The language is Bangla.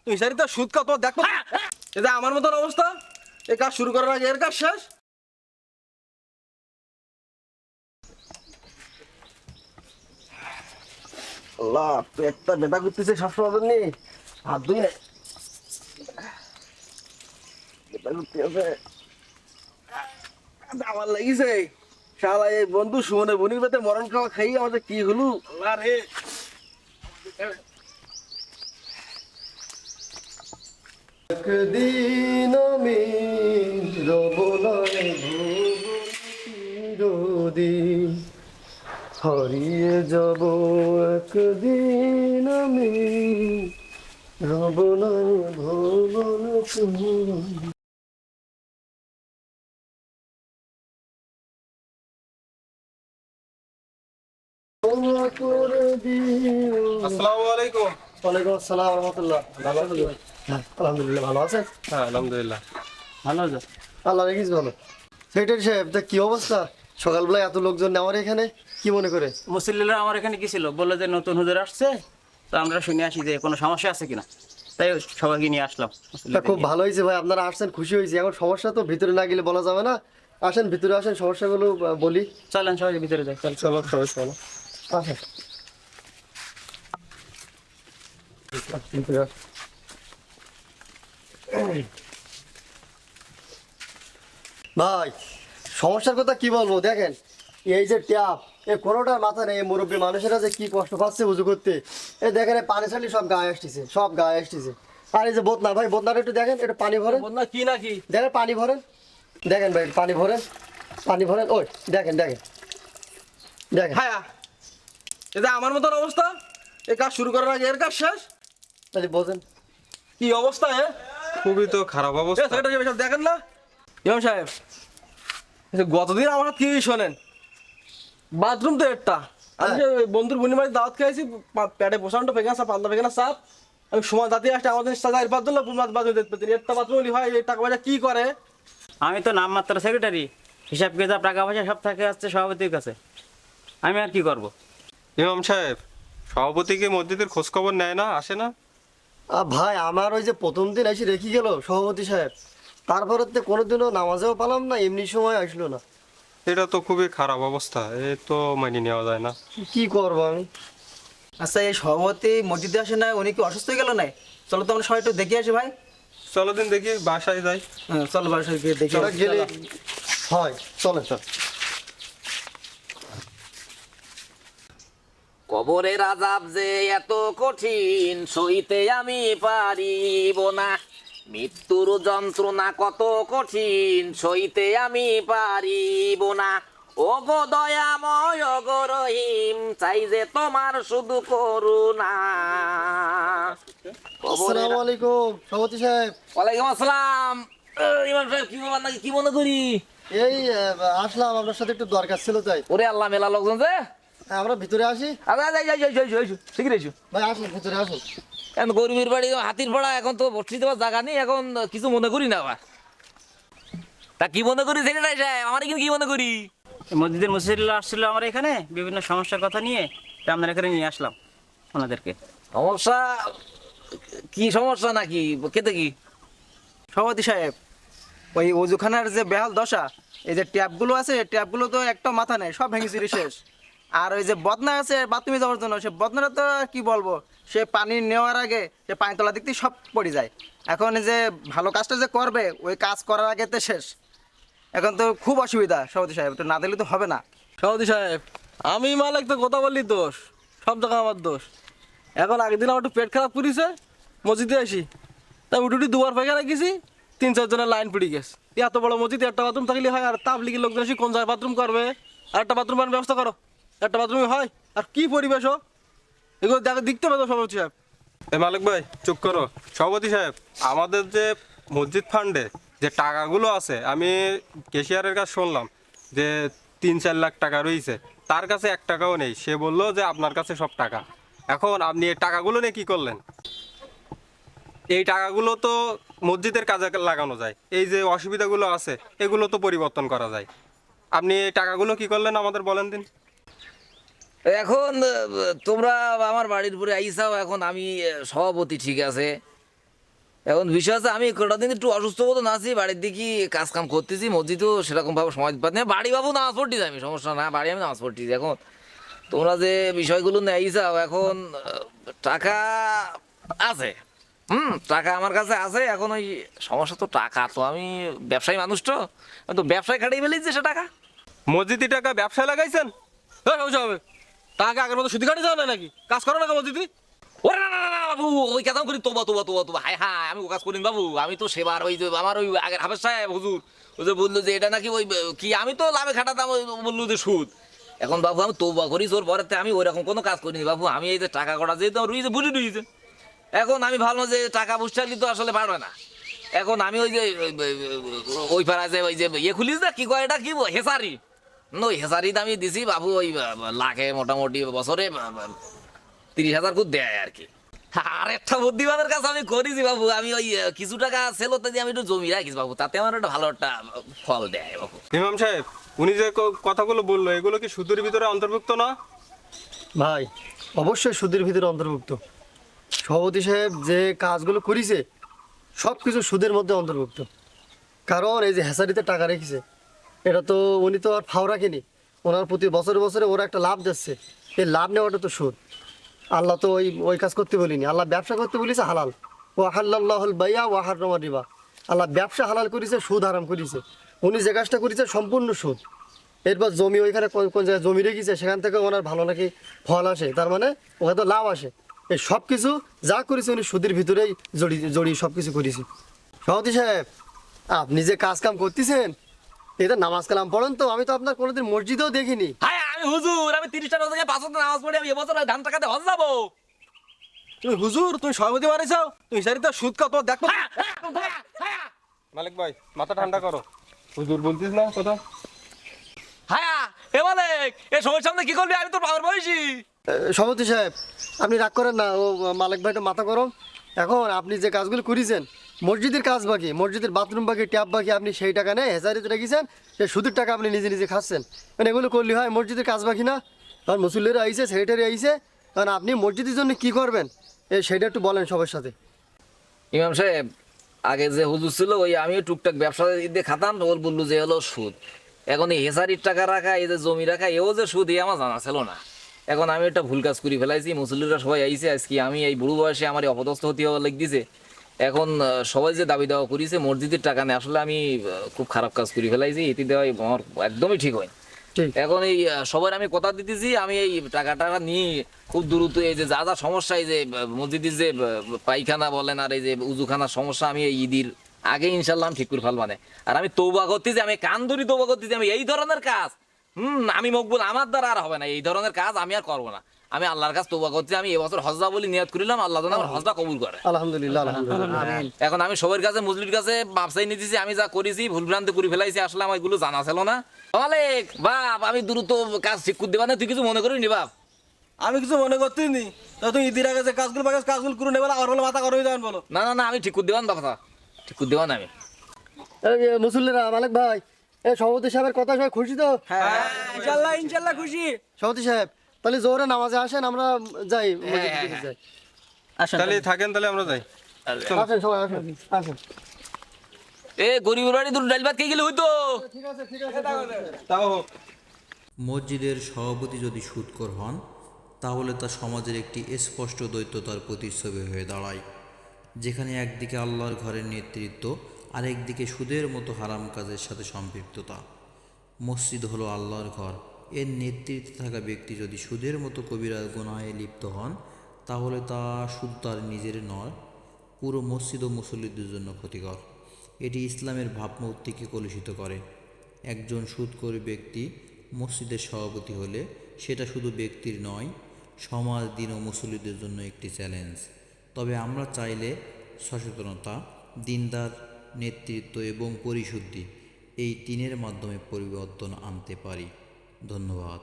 তুমি সারি তো সুদ কত দেখো, এটা আমার মতন অবস্থা। এই কাজ শুরু করার আগে এর কাজ শেষ। আল্লাহ, পেটটা ব্যথা করতেছে সবসময় নেই, হাত ধুই না, ব্যথা করতেছে, আমার লাগিছে। শালা এই বন্ধু সুমনের বনির পেতে মরণ খাওয়া খাই আমাদের কি হলো আল্লাহ রে। একদিন আমি রব না চিরদিন, হারিয়ে যাব একদিন আমি, রব না ভুবন চিরদিন। আসসালামু আলাইকুম। ওয়ালাইকুম আসসালাম রহমতুল্লাহ। ভালো আছেন? হ্যাঁ আলহামদুলিল্লাহ ভালো আছেন। হ্যাঁ আলহামদুলিল্লাহ ভালো আছে, আল্লাহ রেখিস ভালো। সেক্রেটারি সাহেব, তা কি অবস্থা? সকালবেলায় এত লোকজন নেওয়ার এখানে কি মনে করে? মুসল্লিরা আমার এখানে কি ছিল, বললো যে নতুন হুজুর আসছে, তো আমরা শুনে আসি যে কোনো সমস্যা আছে কিনা, তাই সবাইকে নিয়ে আসলাম। তা খুব ভালো হয়েছে ভাই, আপনারা আসছেন, খুশি হয়েছি। এখন সমস্যা তো ভিতরে না গেলে বলা যাবে না। আসেন ভিতরে আসেন, সমস্যাগুলো বলি। চলেন সবাই ভিতরে যাই, চল। চলো সবাই চলো। আসেন ভিতরে আসেন। ভাই সমস্যার কথা কি বলবো, দেখেন এই যে ট্যাপ, এই কোনোটার মাথা নেই। এই মুরব্বী মানুষেরা যে কি কষ্ট পাচ্ছে উজু করতে। এই দেখেন এই পানি ছাড়লে সব গায়ে আসতেছে, সব গায়ে আসতেছে। আর এই যে বোতনা, ভাই বোতনাটা একটু দেখেন, একটু পানি ভরেন। বন্যা কি নাকি? দেখেন পানি ভরেন, দেখেন ভাই পানি ভরেন, পানি ভরেন। ওই দেখেন দেখেন দেখেন। হ্যাঁ, এটা আমার মতন অবস্থা। এই কাজ শুরু করার আগে এর কাজ শেষ। তাহলে বোঝেন কি অবস্থা? খুবই তো খারাপ অবস্থা। সেক্রেটারি সাহেব দেখেন না, ইমাম সাহেব, গতদিন আমার কি শোনেন, বাথরুম তো একটা, আমি যে ওই বন্ধুর বোনের বাড়ি দাওয়াত খেয়েছি, পেটে প্রচন্ড পেখানা চাপ, পাতলা পেখানা চাপ। আমি সময় যাতে আসতে আমাদের সাজার বাথরুম বাথরুম দেখতে পাচ্ছি একটা বাথরুম হয়। এই টাকা পয়সা কি করে? আমি তো নামমাত্র সেক্রেটারি, হিসাব কিতাব টাকা পয়সা সব থাকে আসছে সভাপতির কাছে, আমি আর কি করব। ইমাম সাহেব, সভাপতি কি মসজিদের খোঁজ খবর নেয় না, আসে না? ভাই আমার ওই যে প্রথম দিন এসে রেখে গেল সভাপতি সাহেব, তারপরে তো কোনোদিনও নামাজেও পেলাম না, এমনি সময় আসলো না। এটা তো খুবই খারাপ অবস্থা, এ তো মানিয়ে নেওয়া যায় না। কি করবো আমি? আচ্ছা, এই সভাপতি মসজিদে আসে না, উনি কি অসুস্থ হয়ে গেল না? চলো তো আমরা সবাই একটু দেখে আসি ভাই। চলো দিন দেখি, বাসায় যাই। হ্যাঁ চলো বাসায় গিয়ে দেখে চলো আসি। গেলে হয়, চলে চল। কবরের আযাব যে এত কঠিন, সইতে আমি পারিব না। মৃত্যুর যন্ত্রণা কত কঠিন, সইতে আমি পারিব না। ও গো দয়াময়, ও গো রহিম, চাই যে তোমার শুধু করুণা। কবরের আসসালামু আলাইকুম সভাপতি সাহেব। ওয়ালাইকুম আসসালাম। ইমাম সাহেব, কি ব্যাপার নাকি, কি মনে করি? এই আসলাম, আপনার সাথে একটু দরকার ছিল তাই। ওরে আল্লাহ, মেলা লোকজন যে। হ্যাঁ, আমরা ভিতরে আসি। আচ্ছা যাই যাই যাই যাই, ঠিক আছে। ভাই আসুন ভিতরে আসুন। এখন গরিবের বাড়ি হাতির পাড়া, এখন তো বসতে দেওয়ার জায়গা নেই, এখন কিছু মনে করি না আবার। তা কি মনে করি সেক্রেটারি সাহেব, আমার এখানে কি মনে করি? মসজিদের মুসল্লিরা আসছিল আমার এখানে বিভিন্ন সমস্যার কথা নিয়ে, তাই আপনার এখানে নিয়ে আসলাম ওনাদেরকে। সমস্যা? কি সমস্যা নাকি, কেতে কি? সভাপতি সাহেব, ওই ওজুখানার যে বেহাল দশা, এই যে ট্যাপগুলো আছে, ট্যাপগুলো তো একটা মাথা নেই, সব ভেঙে চিরি শেষ। আর ওই যে বদনা আছে বাথরুমে যাওয়ার জন্য, সে বদনাটা তো আর কি বলবো, সে পানি নেওয়ার আগে সে পানি তলা দিক থেকে সব পড়ে যায়। এখন এই যে ভালো কাজটা যে করবে, ওই কাজ করার আগে তো শেষ। এখন তো খুব অসুবিধা সভাপতি সাহেব, তো না দিলে তো হবে না। সভাপতি সাহেব, আমি মালিক তো কথা বললি দোষ, সব জায়গা আমার দোষ। এখন আগের দিন আমার একটু পেট খারাপ করেছে, মসজিদে আসি, তাই উঠি দুবার পায়খানা গেছি, 3-4 জনের লাইন পড়ে গেছে। এত বড় মসজিদ, একটা বাথরুম থাকলে হয়, আর তাবলিগের লোকজন এসে কোন জায়গায় বাথরুম করবে? আর একটা বাথরুম ব্যবস্থা করো, একটা বাথরুমে হয়। আর কি পরিবেশ হোক, এগুলো দেখতে হবে তো সভাপতি সাহেব। এ মালিক ভাই চুপ করো। সভাপতি সাহেব, আমাদের যে মসজিদ ফান্ডে যে টাকাগুলো আছে, আমি ক্যাশিয়ারের কাছে শুনলাম যে 3-4 লাখ টাকা রয়েছে, তার কাছে 1 টাকাও নেই। সে বললো যে আপনার কাছে সব টাকা। এখন আপনি এই টাকাগুলো নিয়ে কী করলেন? এই টাকাগুলো তো মসজিদের কাজে লাগানো যায়, এই যে অসুবিধাগুলো আছে এগুলো তো পরিবর্তন করা যায়। আপনি এই টাকাগুলো কি করলেন আমাদের বলেন দিন। এখন তোমরা আমার বাড়ির উপরে আইসাও, এখন আমি সভাপতি ঠিক আছে, এখন বিষয় আছে আমি কটা দিন একটু অসুস্থ মতো আছি, বাড়ির দিকে কাজ কাম করতেছি, মসজিদও সেরকম ভাবে সময় পাচ্ছি না। বাড়ি বাবু নামাজ পড়তেছি আমি, সমস্যা না, বাড়ি আমি নামাজ পড়তেছি। এখন তোমরা যে বিষয়গুলো নেইছাও, এখন টাকা আছে, টাকা আমার কাছে আছে। এখন ওই সমস্যা তো টাকা, তো আমি ব্যবসায়ী মানুষ, তো ব্যবসায় খাটিয়ে ফেলেছি সে টাকা। মসজিদি টাকা ব্যবসায় লাগাইছেন? হ্যাঁ সমস্যা হবে, টাকা আগের মতো সুদি কাটি যাও না নাকি? কাজ করো না কেমন দিদি? ওরে না না না না বাবু, ওই কাজ করি, তোবা তোবা তোবা তোবা, হায় হায়, আমি ও কাজ করিনি বাবু। আমি তো সেবার ওই যে আমার ওই আগের হাফেজ সাহেব হুজুর, ওই যে বললো যে এটা নাকি ওই কি, আমি তো লাভে খাটাতাম, ওই বললো যে সুদ। এখন বাবু আমি তোবা করি, ওর পরেতে আমি ওই রকম কোনো কাজ করিনি বাবু। আমি এই যে টাকা কটা যেহেতু আমার রুইছে, বুঝে রুইছে, এখন আমি ভাবলাম যে টাকা বুঝতে তো আসলে পারবে না। এখন আমি ওই যে ওই পাড়ায় যে ওই যে ইয়ে খুলিস না, কি কয় এটা, কি হেসারি, ওই হেসারিতে আমি দিছি বাবু, ওই লাখে মোটামুটি বছরে 30,000 করে দেয় আর কি। আর একটা বুদ্ধিমানের কাছে আমি করেছি বাবু, আমি ওই কিছু টাকা সেলোতে দিয়ে আমি একটু জমি রাখিস বাবু, তাতে আমার একটা ভালো একটা ফল দেয় বাবু। ইমাম সাহেব, উনি যে কথাগুলো বললো এগুলো কি সুদের ভিতরে অন্তর্ভুক্ত না? ভাই অবশ্যই সুদের ভিতরে অন্তর্ভুক্ত। সভাপতি সাহেব যে কাজগুলো করেছে সব কিছু সুদের মধ্যে অন্তর্ভুক্ত। কারণ এই যে হ্যাসারিতে টাকা রেখেছে, এটা তো উনি তো আর ফাও রাখেনি, ওনার প্রতি বছরে বছরে ওরা একটা লাভ দিচ্ছে, এই লাভ নেওয়াটা তো সুদ। আল্লাহ তো ওই কাজ করতে বলিনি, আল্লাহ ব্যবসা করতে বলেছে হালাল, ও হাল্লাহুল বাইয়া ও হাররামা রিবা। আল্লাহ ব্যবসা হালাল করেছে, সুদ হারাম করেছে। উনি যে কাজটা করেছে সম্পূর্ণ সুদ। এরপর জমি ওইখানে কোন জায়গায় জমি রেখেছে, সেখান থেকে ওনার ভালো নাকি ফল আসে, তার মানে ওখানে তো লাভ আসে। এই সব কিছু যা করেছে উনি সুদের ভিতরেই জড়িয়ে সব কিছু করেছে। সভাপতি সাহেব, আপনি যে কাজ কাম করতেছেন, এটা নামাজ কালাম পড়েন তো? আমি তো আপনার কোনোদিন মসজিদেও দেখিনি। হায় আমি হুজুর, আমি 30টা থেকে 5 ওয়াক্ত নামাজ পড়ি, আমি এবছর ধান টাকাতে হজ যাবো। তুমি হুজুর, তুমি সভাপতি মারিছাও, তুমি হিসারিতে সুদ খাও, তোমার দেখো। মালিক ভাই মাথা ঠান্ডা করো, হুজুর বলতিস না কথা। হায়া এ মালিক, এ সমস্যা সামনে কি করবি, আমি তো বাবার বয়সী। সভাপতি সাহেব আপনি রাগ করেন না, ও মালিক ভাইটা মাথা গরম। এখন আপনি যে কাজগুলো করেছেন, মসজিদের কাজ বাকি, মসজিদের বাথরুম বাকি, ট্যাপ বাকি, আপনি সেই টাকা নেই হেজারিতে রেখেছেন, সেই সুদের টাকা আপনি নিজে নিজে খাচ্ছেন। মানে এগুলো করলে হয়? মসজিদের কাজ বাকি না? কারণ মুসল্লিরা আইসে, সেক্রেটারি আইসে, কারণ আপনি মসজিদের জন্য কি করবেন সেটা একটু বলেন সবার সাথে। ইমাম সাহেব, আগে যে হুজুর ছিল ওই আমিও টুকটাক ব্যবসা দিয়ে খাতাম, ওর বললো যে হলো সুদ। এখন এই হেসারির টাকা রাখা, এই যে জমি রাখা, এও যে সুদ, এ আমার জানা ছিল না। এখন আমি একটা ভুল কাজ করে ফেলাইছি, মুসল্লিরা সবাই আইসে, আজকে আমি এই বুড়ো বয়সে আমার অপদস্থ হতে হওয়া লেগ দিছে। এখন সবাই যে দাবি দেওয়া করেছে মসজিদের টাকা নেই, আসলে আমি খুব খারাপ কাজ করে ফেলাইছি, এটি দেওয়া আমার একদমই ঠিক হয়। ঠিক। এখন এই সবার আমি কথা দিতেছি, আমি এই টাকা নিয়ে খুব দ্রুত এই যে যা যা সমস্যা, এই যে মসজিদের যে পায়খানা বলেন আর এই যে উজুখানার সমস্যা, আমি এই ঈদের আগে ইনশাল্লাহ আমি ঠিক করে ফেলবানে। আর আমি তৌবা করতেছি, আমি কান ধরি তৌবা করতেছি, আমি এই ধরনের কাজ আমি মকবুল, আমার দ্বারা আর হবে না, এই ধরনের কাজ আমি আর করবো না। আমি আল্লাহর কাছে তৌবা করছি, আমি এবছর হজ যাব বলে নিয়ত করিলাম, আল্লাহ যেন আমার হজটা কবুল করে। আলহামদুলিল্লাহ, আলহামদুলিল্লাহ। এখন আমি সবার কাছে মুসলির কাছে মাপসাই নিতেছি, আমি যা করেছি ভুল ভ্রান্তি করে ফেলাইছি, আসলে আমার এগুলো জানা ছিল না। মালিক বাপ, আমি দ্রুত কাজ ঠিক করে দেবা না, তুই কিছু মনে করিনি বাপ? আমি কিছু মনে করতেনি, তা তুমি ঈদের আগে যে কাজগুলো করে নেবে, আর বলে মাথা গরম হয়ে যাবেন বলো। না না না, আমি ঠিক করে দেবান বাবা, ঠিক করে দেবান আমি। এই যে মুসল্লিরা, মালিক ভাই, এই সভাপতি সাহেবের কথা সবাই খুশি তো? ইনশাল্লাহ ইনশাল্লাহ খুশি। সভাপতি সাহেব তাহলে জোরে নামাজে আসেন, আমরা যাই মসজিদের দিকে যাই। তাহলে থাকেন, তাহলে আমরা যাই। আসেন সবাই, আসেন আসেন। এ গরিবের বাড়ি দুটো ডাল ভাত খেয়ে গেলে হইতো। ঠিক আছে, ঠিক আছে। তাও হোক। মসজিদের সভাপতি যদি সুদখোর হন, তাহলে তা সমাজের একটি স্পষ্ট দ্বৈততার প্রতিচ্ছবি হয়ে দাঁড়ায়, যেখানে একদিকে আল্লাহর ঘরের নেতৃত্ব, আরেকদিকে সুদের মতো হারাম কাজের সাথে সম্পৃক্ততা। মসজিদ হলো আল্লাহর ঘর, এর নেতৃত্বে থাকা ব্যক্তি যদি সুদের মতো কবিরা গুনাহে লিপ্ত হন, তাহলে তা শুধু তার নিজের নয়, পুরো মসজিদ ও মুসল্লিদের জন্য ক্ষতিকর। এটি ইসলামের ভাবমূর্তিকে কলুষিত করে। একজন সুদখোর ব্যক্তি মসজিদের সভাপতি হলে সেটা শুধু ব্যক্তির নয়, সমাজ, দিন ও মুসল্লিদের জন্য একটি চ্যালেঞ্জ। তবে আমরা চাইলে সচেতনতা, দিনদার নেতৃত্ব এবং পরিশুদ্ধি, এই তিনের মাধ্যমে পরিবর্তন আনতে পারি। ধন্যবাদ।